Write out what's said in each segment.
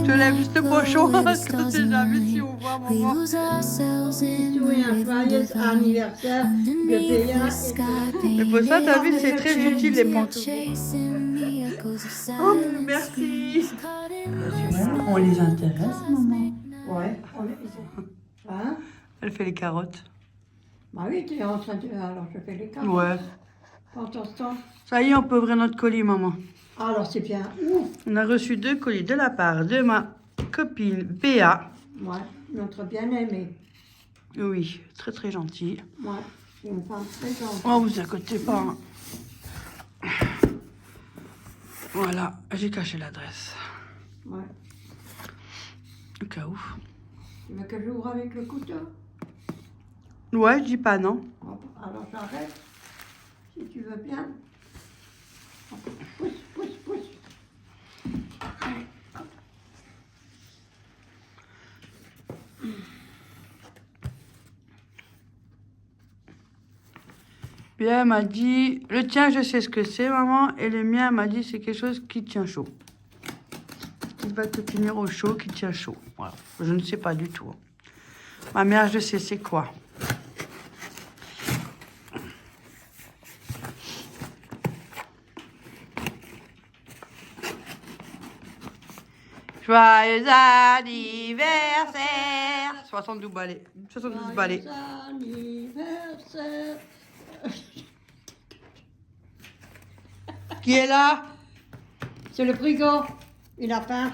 te lève juste le pochon parce que tu sais jamais si on voit maman. Oui, un joyeux anniversaire de Béa et Mais pour ça, t'as vu, c'est très utile les pantoufles. Oh, merci. On les intéresse, maman. Ouais, on est... Hein? Elle fait les carottes. Bah oui, tu es en train de... Alors, je fais les carottes. Ouais. Pendant ce temps. Ça y est, on peut ouvrir notre colis, maman. Alors, c'est bien. Ouf! On a reçu 2 colis de la part de ma copine Béa. Ouais, notre bien-aimée. Oui, très très gentille. Ouais, c'est une femme très gentille. Oh, vous inquiétez pas. Hein. Voilà, j'ai caché l'adresse. Ouais. Au cas où. Tu veux que j'ouvre avec le couteau? Ouais, je dis pas non. Alors, j'arrête. Si tu veux bien. Pousse, pousse, pousse. Puis elle m'a dit, le tien, je sais ce que c'est, maman. Et le mien, elle m'a dit, c'est quelque chose qui tient chaud. Qui va te tenir au chaud, qui tient chaud. Voilà. Je ne sais pas du tout. Ma mère, je sais c'est quoi. Joyeux anniversaire! 72 balais. 72 balais. Joyeux anniversaire. Qui est là? C'est le frigo. Il a faim.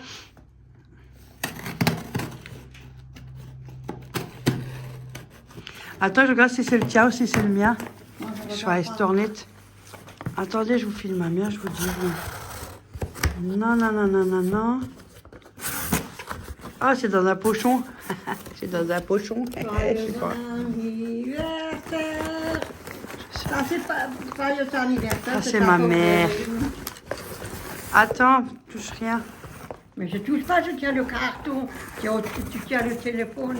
Attends, je regarde si c'est le tien ou si c'est le mien. Moi, Je vais se tourner. Attendez, je vous filme ma mère, je vous dis. Non, non, non, non, non, non. Ah, c'est dans un pochon. C'est dans un pochon. Je sais Joyeux pas. anniversaire. Ça, c'est pas joyeux anniversaire. Ça, c'est pas ma pour mère. vous. Attends, touche rien. Mais je touche pas, je tiens le carton. Tu tiens le téléphone.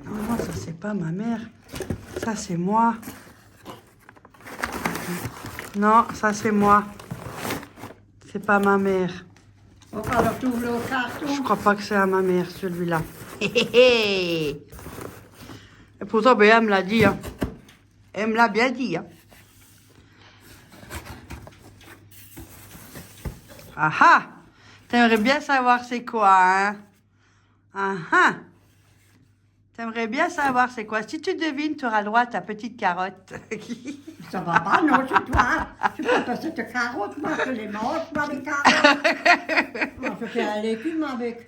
Non, ça, c'est pas ma mère. Ça, c'est moi. Non, ça, c'est moi. C'est pas ma mère. Bon, alors tu ouvres le carton. Je crois pas que c'est à ma mère, celui-là. Et pourtant, ben, elle me l'a dit. Hein. Elle me l'a bien dit. Hein. Ah ah! T'aimerais bien savoir c'est quoi, hein? Ah ah! T'aimerais bien savoir c'est quoi. Si tu devines, tu auras droit à ta petite carotte. Ça va pas, non, c'est toi. Tu peux pas cette carotte, moi, je les mange, moi, les carottes. Moi, je fais un légume avec.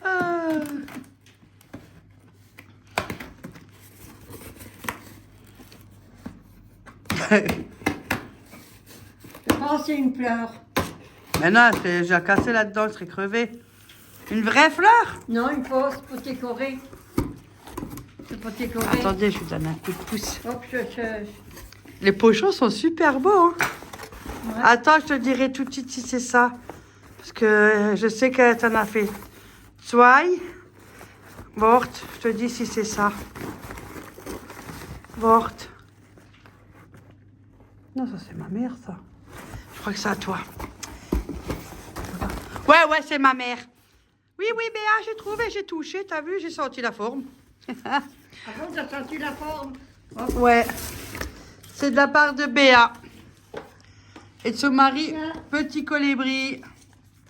Je pense que c'est une fleur. Mais non, j'ai cassé là-dedans, je serais crevé. Une vraie fleur? Non, une fausse pour décorer. C'est pour décorer. Attendez, je vous donne un coup de pouce. Hop, Les pochons sont super beaux. Hein. Ouais. Attends, je te dirai tout de suite si c'est ça. Parce que je sais que t'en as fait. Zwei. Wort. Je te dis si c'est ça. Wort. Non, ça c'est ma mère, ça. Je crois que c'est à toi. Ouais, c'est ma mère. Oui, Béa, j'ai trouvé, j'ai touché. T'as vu, j'ai senti la forme. Ah bon, t'as senti la forme? Hop. Ouais. C'est de la part de Béa. Et de son mari, Tiens. petit colibri.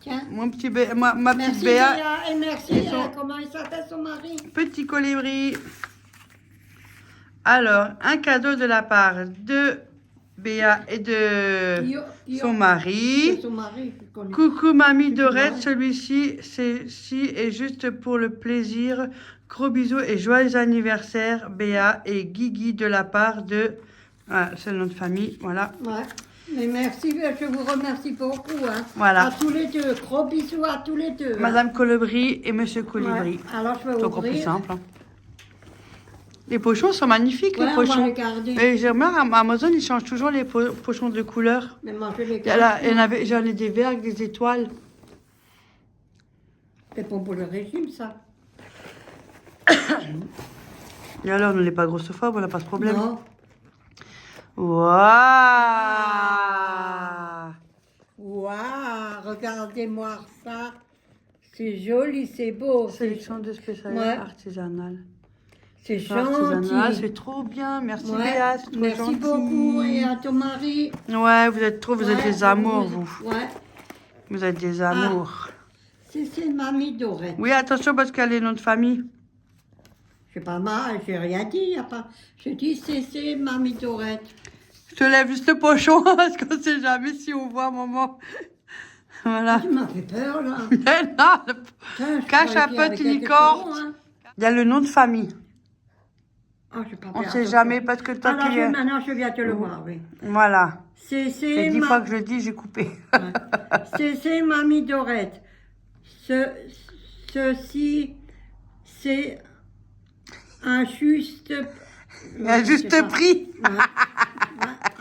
Tiens. Ma petite Merci Béa. Béa, et merci. Et son- Comment il s'appelle son mari? Petit colibri. Alors, un cadeau de la part de Béa et de Yo. son mari. C'est son mari. je connais. Coucou mamie Dorette, Ouais. celui-ci est juste pour le plaisir. Gros bisous et joyeux anniversaire Béa et Guigui de la part de... Ah, c'est le nom de famille, voilà. Ouais. Mais merci, je vous remercie beaucoup. Hein. Voilà. À tous les deux. Gros bisous à tous les deux. hein. Madame Colibri et Monsieur Colibri. Ouais. Alors je vais C'est encore plus ouvrir. simple. Hein. Les pochons sont magnifiques, Ouais, les on va pochons. regarder. Et j'ai remarqué, Amazon, ils changent toujours les pochons de couleur. Mais moi je les Il y en avait, j'en ai des verts avec des étoiles. C'est bon pour le régime, ça. Et alors, on n'est pas grossophobe, on n'a pas ce problème. Non. Waouh! Waouh, regardez-moi ça. C'est joli, c'est beau. Sélection de spécialistes Ouais. artisanales. C'est Artisanal, gentil. c'est trop bien. Merci Ouais. Béa, c'est trop Merci gentil. beaucoup et à ton mari. Ouais, vous êtes Ouais, des amours, vous. Ouais. Vous êtes des amours. C'est mamie Dorette. Oui, attention parce qu'elle est nom de famille. C'est pas mal, j'ai rien dit. Y a pas... Je dis c'est mamie Dorette. Je te lève juste le pochon parce qu'on sait jamais si on voit maman. Voilà. Tu m'as fait peur là. Non, Putain, je Cache croyais un qu'il y peu, avait tu quelque licornes. chose, hein. il y a le nom de famille. Ah, j'ai pas On fait sait attention. jamais parce que toi Alors, tu es. maintenant, je viens te le voir, oui. Voilà. C'est C'est 10 fois que je le dis, j'ai coupé. c'est mamie Dorette. Ceci, c'est un juste... Un juste prix. Ouais.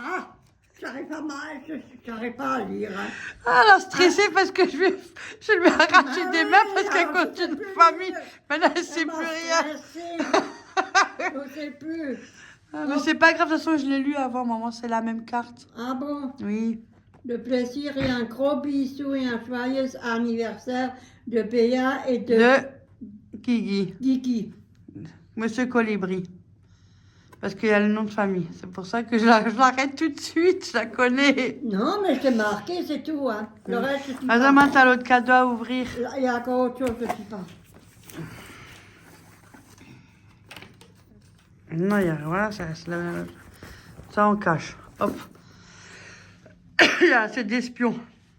Ah, j'arrive pas mal, j'arrive pas à lire. Hein. Ah, elle a stressé parce que je lui ai arraché des mains parce qu'elle alors, je compte sais une plus famille. lire. Maintenant, elle ne sait Elle m'a plus rien. stressée. Je sais plus. Ah, mais c'est pas grave, de toute façon, je l'ai lu avant, maman, c'est la même carte. Ah bon? Oui. De plaisir et un gros bisou et un joyeux anniversaire de Béa et de De Kiki, Guigui. Monsieur Colibri. Parce qu'il y a le nom de famille. C'est pour ça que je l'arrête tout de suite, je la connais. Non, mais je t'ai marqué, c'est tout. Hein. Le reste, je ne sais pas. Madame, t'as l'autre cadeau à ouvrir. Il y a encore autre chose, je ne sais pas. Non, il y a, voilà, ça on cache. Hop. Il y a assez d'espions.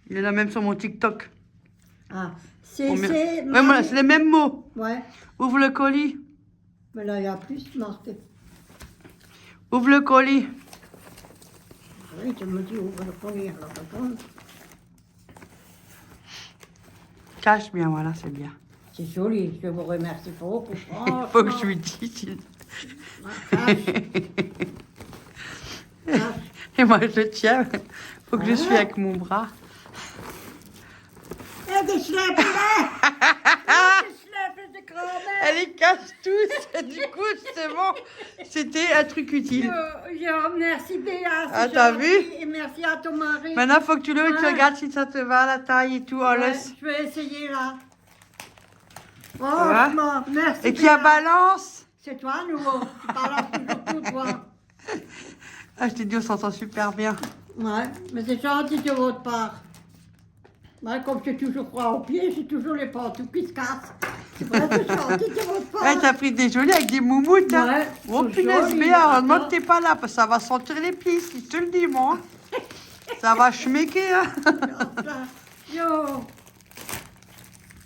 Il y en a même sur mon TikTok. Ah, Ouais, c'est... voilà, c'est les mêmes mots. Ouais, Ouvre le colis. mais là, il y a plus marqué. Ouvre le colis. Oui, tu me dis, ouvre le colis, alors attends. Cache bien, voilà, c'est bien. C'est joli, je vous remercie beaucoup. Il faut que je lui dise. Et moi, je tiens. Il faut que je suis avec mon bras. Et des schleppes, là! Des schleppes de grand-mère! Elle les cache tous. Du coup, c'est bon. C'était un truc utile. Merci Béa, Ah, c'est t'as gentil. vu? Et merci à ton mari. Maintenant, il faut que tu le tu Ouais. regardes si ça te va, la taille et tout. Oh, Ouais, laisse. je vais essayer là. va? Franchement, merci. Et qui a Béa. balance. C'est toi, nouveau. Tu balances toujours tout, toi. Ah, je t'ai dit, on s'entend super bien. Ouais, mais c'est gentil de votre part. Ouais, comme j'ai toujours froid aux pieds, j'ai toujours les pantoufles qui se cassent. C'est vrai, c'est gentil de votre part. Ouais, t'as pris des jolis avec des moumoutes. Hein. Ouais, Oh, c'est punaise, joli, Béa, heureusement attends. que t'es pas là, parce que ça va sentir les pieds, si je te le dis, moi. Ça va schmecker, hein. Yo.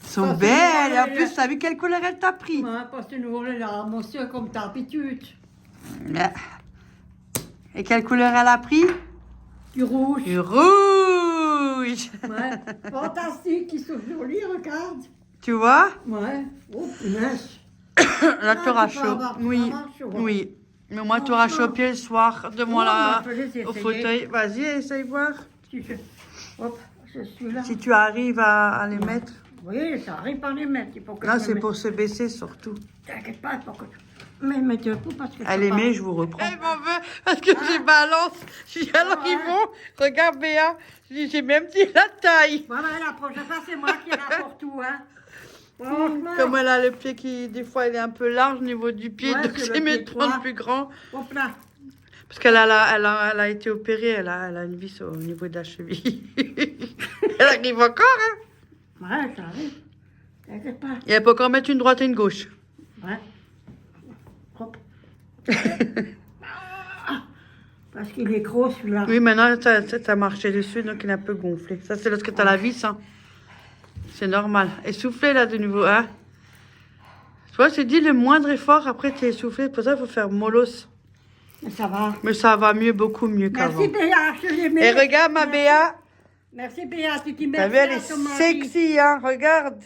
Elles sont Ça, c'est belles. Et en bon, plus, t'as vu quelle couleur elle t'a pris? Ouais, parce que nous, on est là, monsieur, comme d'habitude. Ouais. Et quelle couleur elle a pris? Du rouge. Du rouge. Ouais, fantastique, ils sont jolis, regarde. Tu vois? Ouais. Oh, punaise. Là, t'auras tu peux chaud. avoir Oui, vraiment chaud, hein. oui. Mais moi, t'auras chaud au pied le soir, devant Oh, la... bah, je vais essayer. au fauteuil. Vas-y, essaye voir. Si je... Hop, je suis là. Si tu arrives à les mettre. Oui, ça arrive à les mettre. Il faut que Non, je c'est me pour se baisser surtout. mette- T'inquiète pas, il faut que je me mette debout parce que... Allez, mais je vous reprends. Elle m'en veut parce que j'ai balance. Je dis alors Ouais. ils vont. Regarde Béa. Je dis, j'ai même dit la taille. Voilà, la prochaine fois, c'est moi qui rapporte tout, hein. Franchement. Comme elle a le pied qui, des fois, il est un peu large au niveau du pied. Ouais, Donc c'est j'ai le mis pied de prendre droit. plus grand. Hop là. Parce qu'elle elle a été opérée. Elle a une vis au niveau de la cheville. Elle arrive encore, hein. Ouais, ça arrive. T'inquiète pas. Et elle peut encore mettre une droite et une gauche. Ouais. Hop. Ah, parce qu'il est gros, celui-là. Oui, maintenant, t'as marché dessus, donc il est un peu gonflé. Ça, c'est lorsque t'as la vis, hein. C'est normal. Essoufflé, là, de nouveau, hein. Tu vois, j'ai dit le moindre effort, après, t'es essoufflé. Pour ça, il faut faire mollos. Mais ça va. Mais ça va mieux, beaucoup mieux qu'avant. Merci Béa, je l'ai mis. Et regarde, ma Béa. Merci Béa, tu dis T'as merci vu, elle à est ton mari. sexy, hein. Regarde.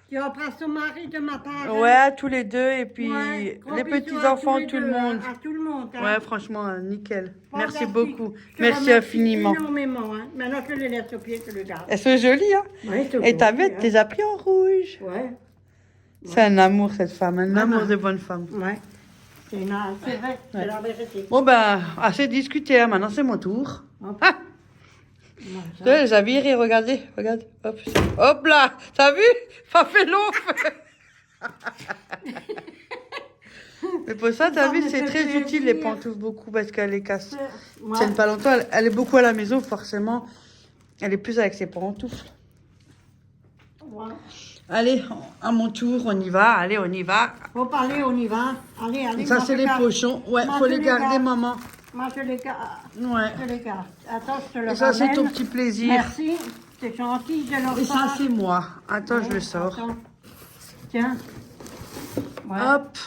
Tu embrasses ton mari de ma part. hein. Ouais, tous les deux. Et puis, Ouais, gros les bisous à petits-enfants, tous les tout le deux, monde. hein, à tout le monde. hein. Ouais, franchement, nickel. Merci Fantastique. beaucoup. Je te Merci remercie infiniment. énormément. Hein. Maintenant, je les laisse au pied, je le garde. Elles sont jolies, hein. Ouais, Et t'as vu, tu les as pris en rouge. Ouais, C'est un amour, cette femme. Un Maman. amour de bonne femme. ouais. C'est vrai, c'est Ouais. la vérité. Bon, ben, assez discuté, hein. Maintenant c'est mon tour. Hop. Ah Tu vois, les a virés, regardez, regarde. Hop, hop là, t'as vu? Ça fait long. Mais pour ça, t'as vu, c'est très utile les pantoufles beaucoup parce qu'elle les casse. Tiennent pas longtemps, elle est beaucoup à la maison, forcément. Elle est plus avec ses pantoufles. Ouais. Allez, à mon tour, on y va. Allez, on y va. Faut parler, on y va. Allez, allez. Ça, c'est les pochons. Ouais, Moi, faut je les les garder, garde. maman. Moi, je les garde. Ouais. Je les garde. Attends, je te le Et ça, c'est ramène. ton petit plaisir. Merci, c'est gentil de leur Et ça, part. c'est moi. Attends, je le sors. Attends. Tiens. Ouais. Hop.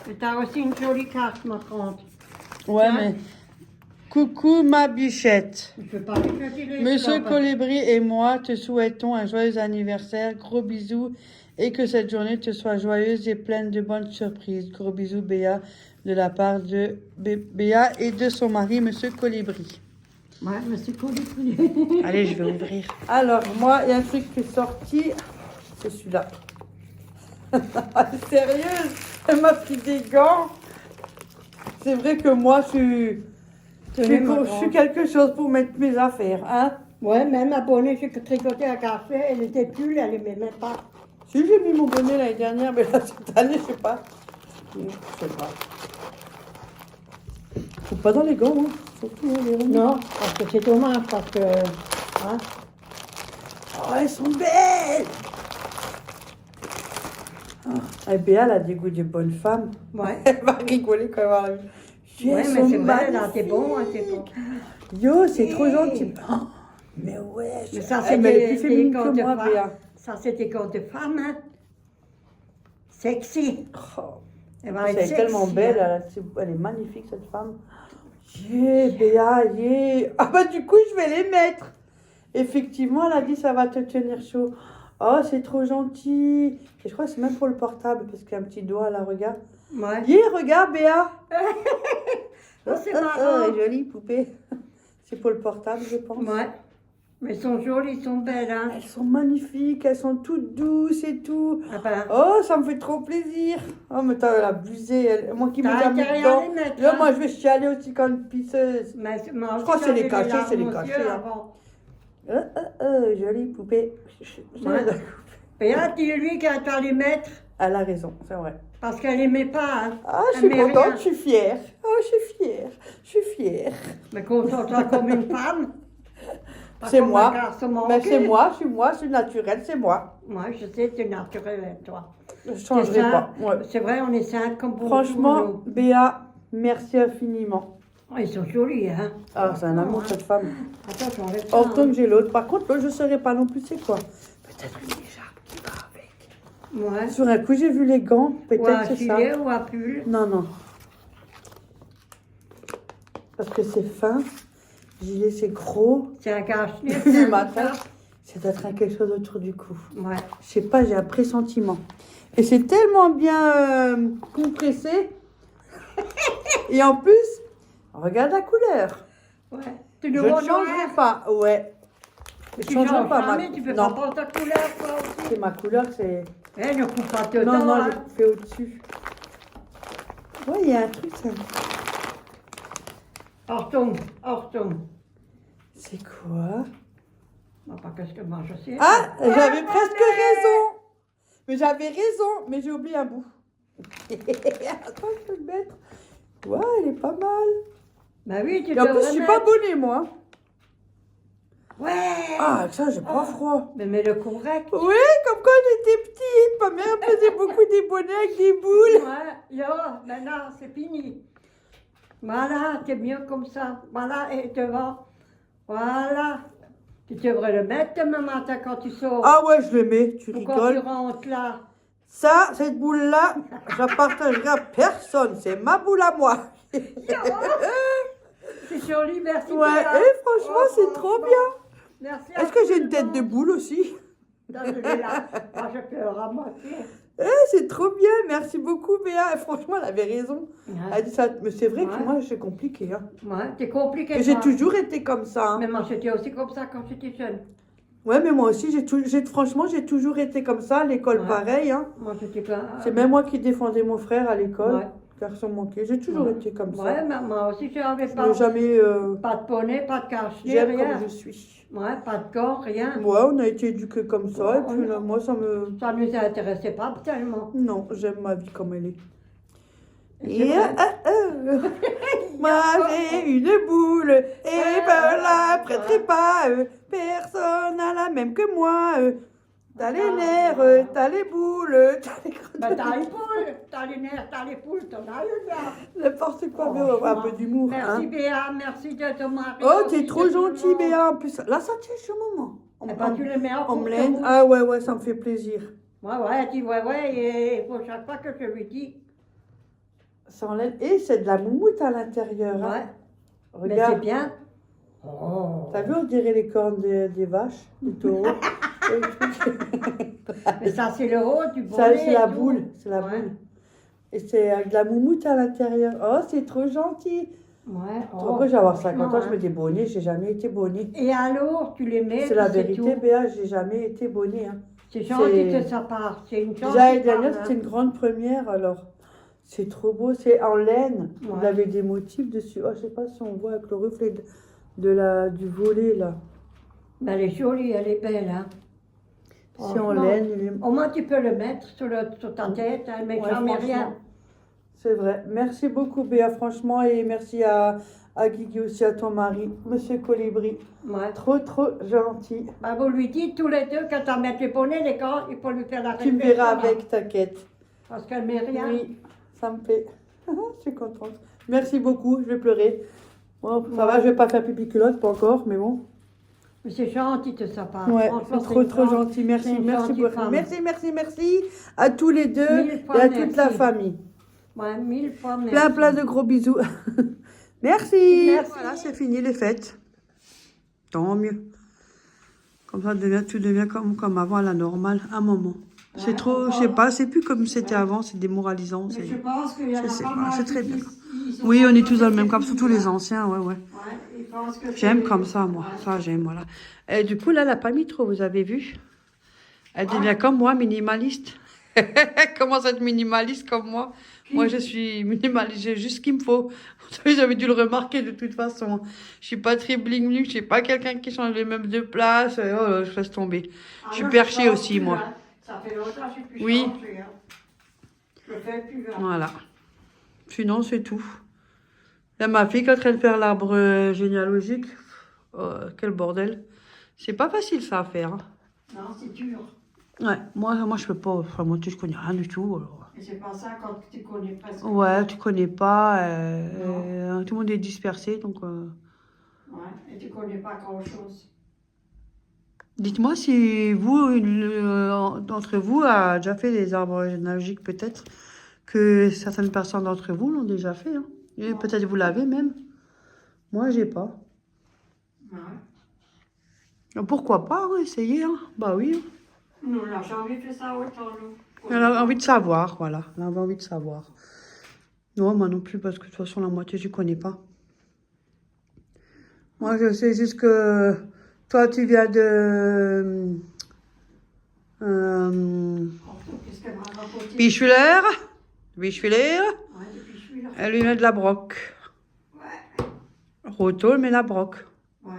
Et t'as aussi une jolie carte, ma tante. Ouais, Tiens. mais... Coucou, ma bichette. Je peux pas les jeter les Monsieur fleurs. Colibri et moi te souhaitons un joyeux anniversaire. Gros bisous. Et que cette journée te soit joyeuse et pleine de bonnes surprises. Gros bisous, Béa, de la part de Béa et de son mari, Monsieur Colibri. Ouais, mais c'est cool. Allez, je vais ouvrir. Alors, moi, il y a un truc qui est sorti. C'est celui-là. Sérieuse, elle m'a pris des gants. C'est vrai que moi, je suis quelque chose pour mettre mes affaires. Hein? Ouais, même ma bonnet, j'ai tricoté à café, elle était pull, elle aimait même pas. Si j'ai mis mon bonnet l'année dernière, mais là, cette année, je sais pas. Je sais pas. Faut pas dans les gants, hein. Surtout les ronds. Non, parce que c'est dommage, parce que... Hein? Oh, elles sont belles! Oh. Et Béa, elle a des goûts de bonne femme. Ouais. Elle va rigoler quand elle va arriver. Ouais, Elles mais sont c'est vrai, là, magnifiques. t'es bon, hein, t'es bon. Yo, c'est trop gentil. Oh, mais ouais, Mais ça, elle est c'était plus féminine des que corps de moi, femme. Béa. Ça, c'est des corps de femme, hein. Sexy. Oh, Elle va être elle est sexy. tellement belle, hein. elle est magnifique cette femme. Yeah, Béa, yeah. Ah bah du coup, je vais les mettre. Effectivement, elle a dit ça va te tenir chaud. Oh, c'est trop gentil. Et je crois que c'est même pour le portable, parce qu'il y a un petit doigt là, regarde. Ouais. Yeah, regarde Béa. Oh, c'est marrant. Jolie poupée. C'est pour le portable, je pense. Ouais. Mais elles sont jolies, elles sont belles, hein. Elles sont magnifiques, elles sont toutes douces et tout. Ah ben, Oh, ça me fait trop plaisir. Oh, mais t'as abusé. Moi qui me t'as jamais intérêt à dedans. les mettre, Là, hein. moi, je vais chialer aussi quand une pisseuse. Mais, Je crois que c'est les cachets, c'est les cachets, hein. Jolie poupée. Ouais. Et là, dis-lui qu'elle doit les mettre Elle a raison, c'est vrai. parce qu'elle n'aimait pas. Hein. Ah, je Elle suis met contente, rien. je suis fière. Oh, je suis fière. Je suis fière. Mais qu'on s'entend comme une femme. Pas C'est comme moi. un garçon Mais manqué. c'est moi, je suis naturelle, c'est moi. Moi, je sais, tu es naturel, toi. Je ne C'est changerai ça. pas. Ouais. C'est vrai, on est cinq comme pour Franchement, Béa, merci infiniment. Oh, ils sont jolis, hein. Ah, c'est un amour, cette femme. Attends, j'enlève ça. Autant hein. que j'ai l'autre. Par contre, l'autre, je ne saurais pas non plus c'est quoi. Peut-être une écharpe qui va avec. Ouais. Sur un coup, j'ai vu les gants. Ou un Peut-être c'est ça. gilet ou un pull. Non, non. Parce que c'est fin. Gilet, c'est gros. C'est un cache-nez. Vu ma taille, c'est d'être quelque chose autour du cou. Ouais. Je sais pas, j'ai un pressentiment. Et c'est tellement bien compressé. Et en plus, regarde la couleur. Ouais. Tu Je le ne vois changerai pas. Ouais. Mais Je tu changerai changes pas. jamais, tu peux pas Non, prendre ta couleur, toi aussi. c'est ma couleur, c'est... Eh, ne coupe pas dedans, Non, non, hein. je fais au-dessus. Ouais, il y a un truc, ça. Horton. C'est quoi? Non, pas qu'est-ce que moi je sais. Ah, j'avais presque raison. Mais j'avais raison, mais j'ai oublié un bout. Attends, je peux le mettre. Ouais, elle est pas mal. Bah oui, tu Et en plus, devrais je suis mettre. pas abonnée, moi. Ouais. Ah, avec ça, j'ai pas froid. Mais mets le correct. Oui, comme quand j'étais petite, ma mère faisait beaucoup des bonnets avec des boules. Ouais, yo, maintenant, c'est fini. Voilà, t'es mieux comme ça. Voilà, et devant. Voilà. Tu devrais le mettre demain matin quand tu sors. Ah ouais, je le mets, tu Ou quand tu rigoles. rentres là. Ça, cette boule-là, je la partagerai à personne. C'est ma boule à moi. C'est joli, merci. Ouais, Béa. et franchement, c'est trop bien. Merci. Est-ce que j'ai une tête de boule aussi? Non, je l'ai là. Moi, je pleure à moitié. C'est trop bien, merci beaucoup Béa. Et franchement, elle avait raison. Elle a Ouais, dit ça, mais c'est vrai que Ouais. moi, c'est compliqué. Hein. ouais, t'es compliqué. Et j'ai toi. toujours été comme ça. Hein. Mais moi, j'étais aussi comme ça quand j'étais jeune. Ouais, mais moi aussi, franchement, j'ai toujours été comme ça. À l'école, Ouais. pareil. Hein. Moi, j'étais pas. C'est même moi qui défendais mon frère à l'école. Ouais. garçon manqué. J'ai toujours été comme ça. Ouais, mais moi aussi, j'avais Je pas, n'ai jamais... pas de bonnet, pas de cache-nez, j'aime rien. comme je suis. Ouais, pas de corps, rien. Moi, on a été éduqués comme ça. Ouais, Et puis là, moi, ça me... Ça ne nous intéressait pas tellement. Non, j'aime ma vie comme elle est. Et Et c'est vrai. moi j'ai une boule et ben la prêterai pas. Personne n'a la même que moi. T'as les nerfs, t'as les boules, t'as les Ben, t'as les poules, t'as les nerfs, t'as les poules, t'en as une là. n'importe quoi, mais on va avoir un peu d'humour. Merci Hein. Béa, merci de ton mari. Oh, aussi, t'es trop de tout le gentil, monde. Béa. En plus, là, ça tient chez maman. Eh ben, tu les mets en On me cours l'aide. de route. Ah ouais, ça me fait plaisir. Ouais, elle dit ouais, et il faut chaque fois que je lui dis. Ça enlève. Et c'est de la moumoute à l'intérieur. Hein. Ouais, mais c'est Regarde. bien. Oh. T'as vu, on dirait les cornes des vaches, des taureaux. Mais ça, c'est le haut du Ça, bonnet. c'est la et tout. boule. C'est la Ouais. boule. Et c'est avec de la moumoute à l'intérieur. Oh, c'est trop gentil. Ouais. Pourquoi j'ai avoir 50 ans, je franchement, mets des bonnets, j'ai jamais été bonnet. Et alors, tu les mets. C'est la puis vérité, tout. Béa, j'ai jamais été bonnet. Hein. C'est gentil C'est- de sa part. C'est une chance. Déjà l'année dernière, c'était une grande première, alors c'est trop beau, c'est en laine. Ouais. Vous avez des motifs dessus. Oh, je sais pas si on voit avec le reflet du volet là. Mais elle est jolie, elle est belle. Hein. C'est en Franchement, laine. il est- Au moins, tu peux le mettre sur ta tête, hein, mais Ouais, jamais franchement. rien. C'est vrai. Merci beaucoup, Béa, franchement, et merci à Guigui aussi, à ton mari, Monsieur Colibri. Ouais. Trop gentil. Bah, vous lui dites tous les deux, quand tu mets les bonnets, les corps, il faut lui faire la Tu me réflexion, verras là. avec, t'inquiète. Parce qu'elle met rien. Oui, ça me plaît. Je suis contente. Merci beaucoup, je vais pleurer. Bon, ça Ouais. va, je vais pas faire pipi culotte, pas encore, mais bon. Mais c'est gentil de sa part. Ouais, Franchement, c'est c'est une trop grande- gentil. Merci, c'est une merci gentille beaucoup. femme. Merci à tous les deux Mille et fois à toute la merci. famille. Ouais, 1000 fois merci. Plein de gros bisous. Merci. Merci. Voilà, c'est fini les fêtes. Tant mieux. Comme ça, tout devient comme avant à la normale, un moment. C'est Ouais, trop, je sais pas, c'est plus comme c'était avant, c'est démoralisant. Mais c'est- je pense qu'il y en je a sais pas pas, mal c'est qui très bien. ils ont Oui, on est pas tous dans le fait même ces cas, surtout les films, anciens, ouais. Ouais, ils pensent que J'aime c'est- comme ça, moi. Ouais. Ça, j'aime, voilà. Et du coup, là, elle n'a pas mis trop, vous avez vu? Elle devient Ah. comme moi, minimaliste. Elle commence à être minimaliste comme moi. Qui? Moi, je suis minimaliste, j'ai juste ce qu'il me faut. Vous savez, j'avais dû le remarquer de toute façon. Je suis pas très bling-bling, je suis pas quelqu'un qui change les meubles de place. Oh, là, je laisse tomber. Ah, Je suis moi, perchée change aussi, plus, moi. hein. Ça fait longtemps que je suis plus Oui. changée, hein. Je fais plus. Hein. Voilà. Sinon, c'est tout. Là, ma fille qui est en train de faire l'arbre généalogique. Oh, quel bordel. C'est pas facile, ça, à faire. Hein. Non, c'est dur. Ouais, moi je peux pas. Enfin, moi, je connais rien du tout. Alors. Et c'est pas ça quand tu connais presque. Ouais, tu connais pas. Non. Tout le monde est dispersé, donc. Ouais, et tu connais pas grand-chose. Dites-moi si vous, d'entre vous, a déjà fait des arbres généalogiques, peut-être que certaines personnes d'entre vous l'ont déjà fait. Hein. Et Ouais. peut-être vous l'avez même. Moi, j'ai pas. Ouais. Pourquoi pas, hein, essayer, hein. Bah oui. Hein. Nous, on n'a jamais fait ça autant, nous. Elle a envie de savoir, voilà. Elle avait envie de savoir. Non, moi non plus, parce que de toute façon, la moitié, je connais pas. Moi, je sais juste que toi, tu viens de... Qu'est-ce qu'elle m'a raconté? Bichuler. Ouais, depuis que je suis là. Elle lui met de la broc. Ouais. Roto, mais la broc. Ouais.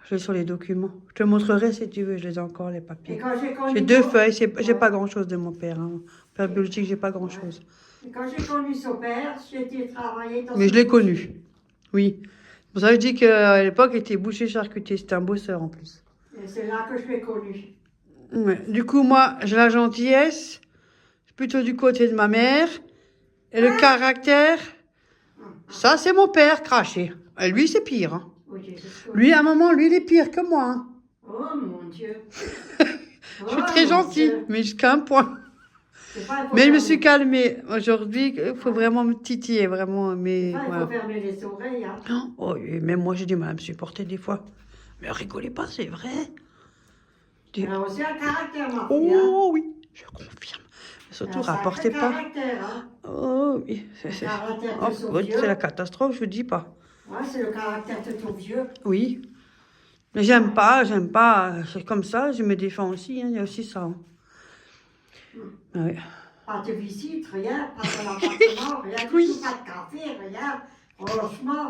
Je l'ai sur les documents. Je te montrerai si tu veux, je les ai encore, les Et papiers. quand j'ai connu... J'ai 2 feuilles, j'ai Ouais. pas grand-chose de mon père. Hein. Père biologique, j'ai pas grand-chose. Et quand j'ai connu son père, j'ai été travailler dans... Mais je l'ai connu. Oui. C'est pour ça que je dis qu'à l'époque, il était boucher charcutier. C'était un bosseur en plus. Et c'est là que je l'ai connu. Ouais. Du coup, moi, j'ai la gentillesse, plutôt du côté de ma mère. Et le caractère, ça, c'est mon père craché. Et lui, c'est pire. Hein. Oui, j'ai tout Lui, à un moment, lui, il est pire que moi. Hein. Oh mon Dieu. Je suis très gentille, mais jusqu'à un point. Mais je me suis calmée. Aujourd'hui, il faut vraiment me titiller, vraiment. Mais, Il faut voilà. fermer les oreilles. Hein. Oh, et même moi, j'ai du mal à me supporter des fois. Mais rigolez pas, c'est vrai. Elle a aussi un caractère, ma fille. Hein. Oh oui, je confirme. Mais surtout, Elle a un rapportez sacré pas. caractère, hein. Oh oui, Le caractère de oh, son oui, vieux. c'est la catastrophe, je dis pas. Ouais, c'est le caractère de ton vieux. Oui. Mais j'aime pas. C'est comme ça, je me défends aussi, hein, il y a aussi ça. Hein. Ouais. pas de visite, rien, pas de l'appartement, rien du Oui. tout, pas de café, rien. Franchement,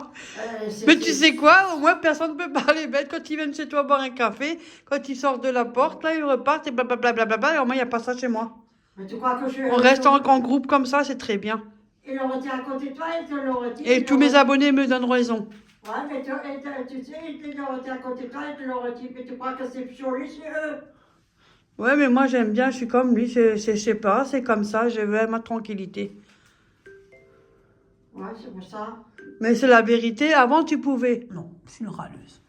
Mais tu sais quoi? Au moins, personne ne peut parler bête quand ils viennent chez toi boire un café. Quand ils sortent de la porte, là, ils repartent et blablabla. Et au moins, il n'y a pas ça chez moi. Mais tu crois que je... On reste en grand groupe comme ça, c'est très bien. Il l'aurait dit à côté de toi, il te l'aurait dit. Et tous mes abonnés me donnent raison. Ouais, mais tu sais, il te l'aurait dit à côté de toi, il te l'aurait dit, mais tu crois que c'est joli chez eux? Ouais, mais moi, j'aime bien, je suis comme lui. Je sais pas, c'est comme ça, je veux ma tranquillité. Ouais, c'est pour ça. Mais c'est la vérité, avant, tu pouvais. Non, je suis une râleuse.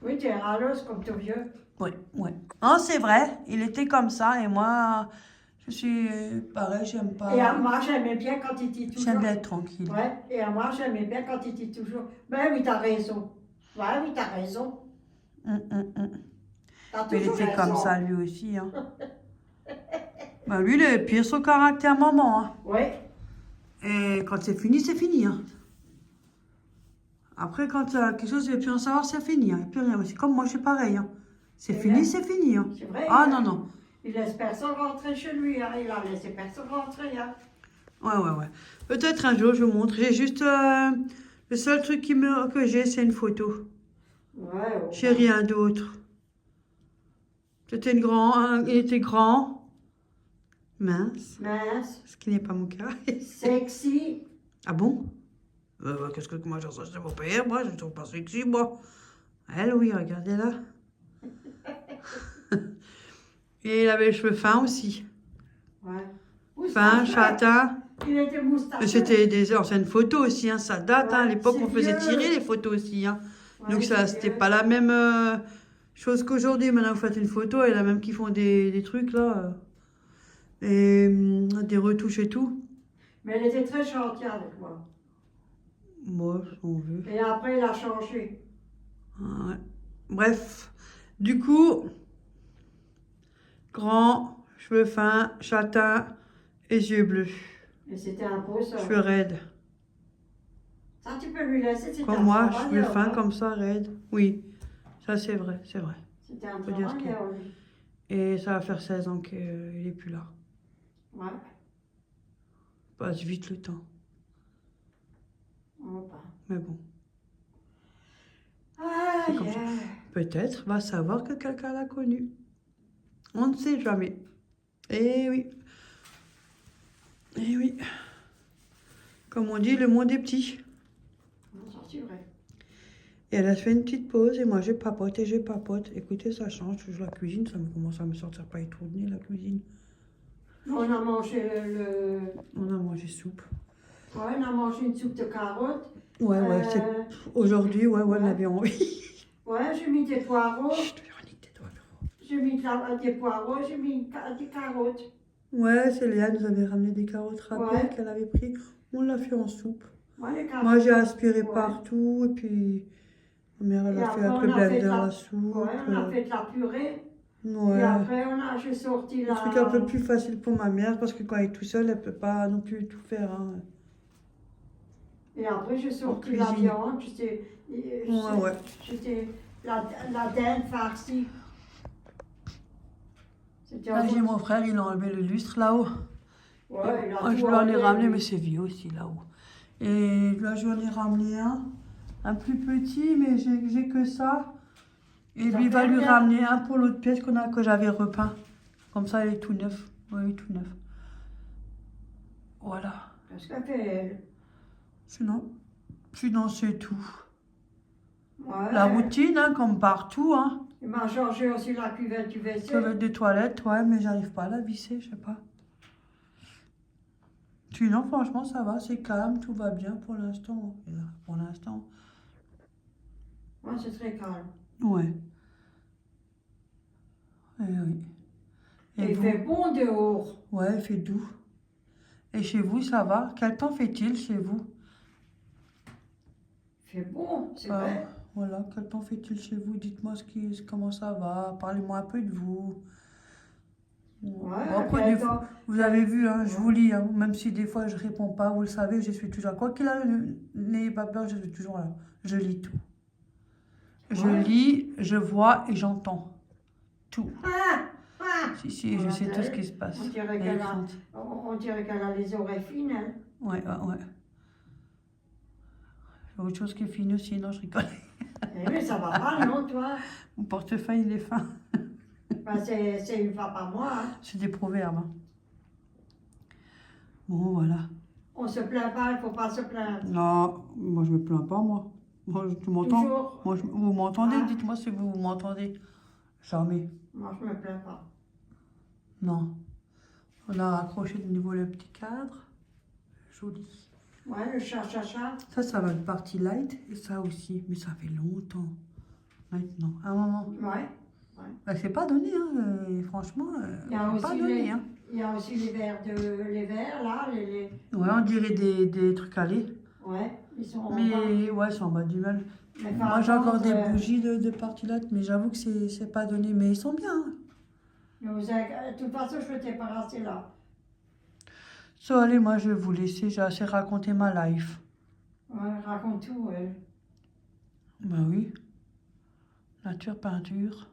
Oui, tu es râleuse comme ton vieux. Oui, oui. Non, c'est vrai, il était comme ça et moi, je suis pareil, j'aime pas. Et à moi, j'aimais bien quand il dit toujours. J'aime bien être tranquille. Ouais, et à moi, j'aimais bien quand il dit toujours. Ben oui, t'as raison. Ouais, oui, t'as raison. Hum. T'as Mais il toujours était raison. comme ça lui aussi. Hein. Bah, lui, il est pire son caractère, maman. Hein. Ouais. Et quand c'est fini, c'est fini. Hein. Après, quand quelque chose, il ne veut plus en savoir, c'est fini. Hein. Il n'y a plus rien. C'est comme moi, je suis pareil. Hein. C'est C'est fini, vrai. c'est fini. Hein. C'est vrai. Ah hein. non. Il laisse personne rentrer chez lui. Hein. Il a laissé personne rentrer. Hein. Ouais. Peut-être un jour, je vous montre. J'ai juste... le seul truc que j'ai, c'est une photo. Ouais. J'ai rien d'autre. C'était il était grand, mince, Mince, ce qui n'est pas mon cas. sexy. Ah bon? Qu'est-ce que moi je reçois de mon père? Moi, je ne trouve pas sexy, moi. Elle, oui, regardez-la. Et il avait les cheveux fins aussi. Ouais. Fins, Moustache, châtain. il était moustache. Mais c'était des anciennes photos aussi, hein, ça date. Hein. À Ouais, l'époque, c'est on faisait vieux. tirer les photos aussi. Hein. Ouais, Donc ça, c'est c'était vieux. pas la même chose qu'aujourd'hui. Maintenant, vous faites une photo et là même qui font des trucs là. Et des retouches et tout. Mais elle était très gentille avec moi. Moi, on veut. Et après, il a changé. Ah, ouais. Bref, du coup, grand, cheveux fins, châtain et yeux bleus. Et c'était un beau ça. Cheveux raides. Ça, tu peux lui laisser. C'était Comme un moi, travailleur, cheveux fins hein. comme ça, raides. Oui, ça c'est vrai, c'est vrai. C'était un Faut dire ce travailleur, lui. Et ça va faire 16 ans qu'il n'est plus là. Ouais. Passe vite le temps. Oh, bah. Mais bon, Ah, C'est comme ça. Peut-être va savoir que quelqu'un l'a connu. On ne sait jamais. Eh oui. Eh oui. Comme on dit, le monde est petit. Ça, c'est vrai. Et elle a fait une petite pause et moi je papote et je papote. Écoutez, ça change. Toujours la cuisine, ça me commence à me sortir pas les trous de nez, la cuisine. On a mangé On a mangé soupe. Ouais, on a mangé une soupe de carottes. Ouais, c'est... Aujourd'hui, ouais, on avait envie. Ouais, j'ai mis des poireaux. Chut, Véronique, tais-toi, Véro. J'ai mis des poireaux, j'ai mis des carottes. Ouais, Célia nous avait ramené des carottes râpées Ouais. qu'elle avait pris. On l'a fait en soupe. Ouais, les carottes. Moi, j'ai aspiré Ouais. partout et puis ma mère, elle Et a fait après, un on peu a fait blender de la- la soupe. Ouais, on a fait de la purée. Ouais. Et après, j'ai sorti Un la... truc un peu plus facile pour ma mère parce que quand elle est toute seule, elle peut pas non plus tout faire. Hein. Et après, j'ai sorti En la cuisine. viande. Ouais. J'étais la dinde farcie. C'était Là, un j'ai bon- mon frère, il a enlevé le lustre là-haut. Ouais, il a Moi, tout je lui en ai enlevé, ramené, lui. mais c'est vieux aussi là-haut. Et là, je lui en ai ramené un plus petit, mais j'ai que ça. Et Ça lui, il va fait lui bien. ramener un pour l'autre pièce que j'avais repeint. Comme ça, il est tout neuf. Oui, il est tout neuf. Voilà. Qu'est-ce qu'elle fait, elle? Sinon, c'est tout. Ouais. La routine, hein, comme partout, hein. Il m'a changé aussi la cuvette du WC. Cuvette des toilettes, ouais, mais j'arrive pas à la visser, je sais pas. Sinon, franchement, ça va, c'est calme, tout va bien pour l'instant. Et là, pour l'instant, Ouais, c'est très calme. ouais. Eh oui. Et il vous? fait bon dehors. Ouais, il fait doux. Et chez vous, ça va? Quel temps fait-il chez vous? Il fait bon, c'est Ah, vrai. voilà, quel temps fait-il chez vous? Dites-moi comment ça va. Parlez-moi un peu de vous. Ouais, Bon, après, quel des fois, temps- vous avez vu, hein, je Ouais. vous lis, hein, même si des fois je réponds pas, vous le savez, je suis toujours là. Quoi qu'il arrive, n'ayez pas peur, je suis toujours là. Je lis tout. Je Ouais. lis, je vois et j'entends tout. Ah, Si, je sais tout ce qui se passe. On dirait Elle est qu'elle a, crainte. on dirait qu'elle a les oreilles fines, elle. Ouais. J'ai autre chose qui est fine aussi, non, je rigole. Eh oui, ça va pas, non, toi? Mon portefeuille, il est fin. Ben, c'est une fois par mois. Hein. C'est des proverbes. Hein. Bon, voilà. On se plaint pas, il faut pas se plaindre. Non, moi je me plains pas, moi. Moi, tu m'entends? Toujours. Moi, vous m'entendez? Ah. Dites-moi si vous m'entendez. Jamais. Moi, je me plains pas. Non. On a accroché de nouveau le petit cadre. Joli. Ouais, le chat. Ça va être partie light. Et ça aussi. Mais ça fait longtemps. Maintenant. À un moment. Ouais. Bah, c'est pas donné, hein. Franchement, Il y a c'est pas aussi donné, les, hein. il y a aussi les verres, là, Ouais, on dirait des trucs à lait. ouais, ils sont en bas. Mais ouais, c'est en bas du mal. Mais Moi, j'ai encore des contre, bougies de partie light, mais j'avoue que c'est pas donné. Mais ils sont bien. Hein. de toute façon, je peux t'ai pas rester là. So, allez, moi, je vais vous laisser. J'ai assez raconté ma life. Ouais, raconte tout. Bah oui. Nature, peinture.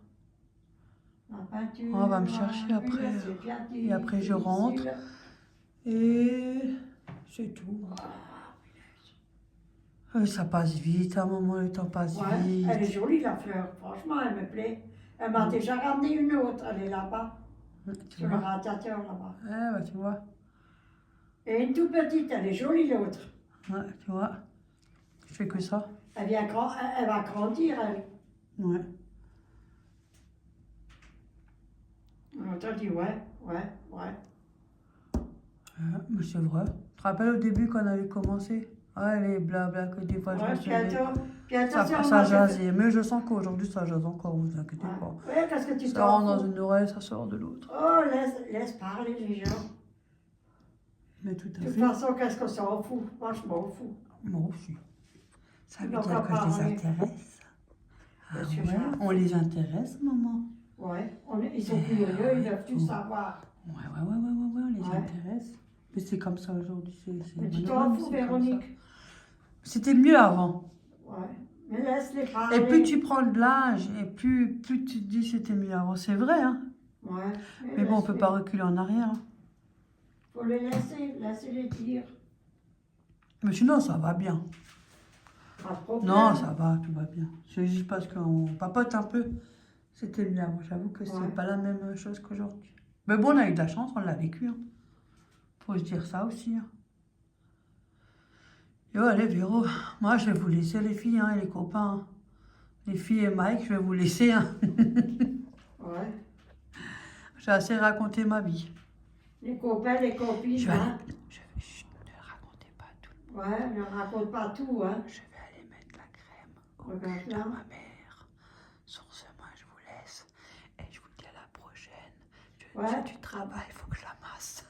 La peinture. On va me chercher après. Et après, je rentre. Et c'est tout. Ça passe vite, à un moment, le temps passe Ouais, vite. elle est jolie la fleur, franchement, elle me plaît. Elle m'a déjà ramené une autre, elle est là-bas, Tu sur le vois? radiateur là-bas. Ouais, bah, tu vois. Et une toute petite, elle est jolie l'autre. Ouais, tu vois. Je fais que ça. Elle va grandir, elle. Ouais. L'autre dit ouais. Mais c'est vrai. Tu te rappelles au début quand on avait commencé? Ouais, les blabla que des fois je me Ouais, souviens. puis attention, Ça moi, jasait. Mais je sens qu'aujourd'hui ça jase encore, vous inquiétez Ouais. pas. Ouais, qu'est-ce que tu Ça rentre t'en dans fous? une oreille, ça sort de l'autre. Oh, laisse parler les gens. Mais tout De à toute fait. façon, qu'est-ce qu'on s'en fout? Moi, je m'en fous. Moi aussi. Ça veut Donc, dire que je les parler. intéresse. Ah Parce que ouais, j'ai- on les intéresse, maman. Ouais, ils sont curieux, ils veulent tout savoir. Ouais, on les Ouais. intéresse. Mais c'est comme ça aujourd'hui. Mais tu malheureux, t'en mais fous, c'est comme Véronique? ça. C'était mieux avant. Ouais. Mais laisse-les parler. Et plus tu prends de l'âge, et plus tu te dis c'était mieux avant. C'est vrai, hein. Ouais. Mais bon, on peut laisse-les. pas reculer en arrière. Hein. Faut les laisser les dire. Mais sinon, ça va bien. Pas de problème. Non, ça va, tout va bien. C'est juste parce qu'on papote un peu. C'était mieux avant. J'avoue que c'est Ouais. pas la même chose qu'aujourd'hui. Mais bon, on a eu de la chance, on l'a vécu. Hein. Faut se dire ça aussi. Hein. Yo, allez, Véro. Moi, je vais vous laisser, les filles hein, et les copains. Hein. Les filles et Mike, je vais vous laisser. Hein. Ouais. J'ai assez raconté ma vie. Les copains, les copines, Je vais hein. chut, ne racontez pas tout. Ouais, ne raconte pas tout, hein. Je vais aller mettre la crème au Regarde cul là. de ma mère. Sur ce, moi, je vous laisse. Et je vous dis à la prochaine. Ouais. J'ai du travail, il faut que je la masse.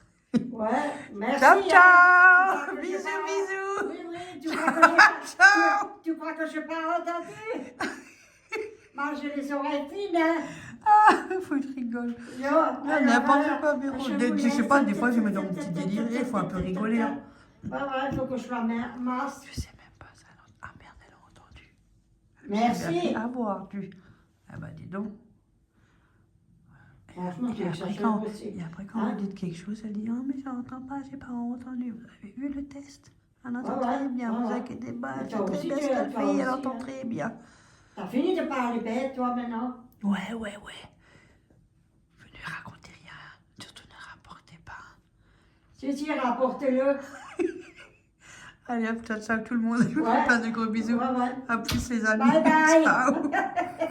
Ouais, merci. Ciao, hein. ciao. Tu crois que Bisous, j'ai pas- bisous. Oui, tu crois que j'ai Ciao. tu crois que je n'ai pas entendu? Moi, j'ai les oreilles fines, hein. Ah, faut que je rigole. Yo, N'importe alors, quoi, Véro. Je sais pas, des fois, je me mets dans mon petit délire et il faut un peu rigoler. Hein. Ouais, il faut que je la masse. Je sais même pas ça. Ah merde, elle a entendu. Merci. Avoir dû. Ah bah, dis donc. Franchement, tu Et es après, chercheuse quand, aussi. et après, quand Hein? vous dites quelque chose, elle dit oh, mais j'entends pas, j'ai pas entendu. Vous avez vu le test? Elle entend Ouais, très bien, ouais, vous ouais. inquiétez pas, Mais c'est toi très aussi, bien tu ce es- qu'elle toi fait, elle aussi, entend hein. très bien. T'as fini de parler bête, toi, maintenant? Ouais. Vous ne racontez rien, surtout ne rapportez pas. Si, rapportez-le. Allez hop, ciao tout le monde, je vous Ouais. fais plein de gros bisous. Ouais. À plus les amis. Bye bye. Ciao.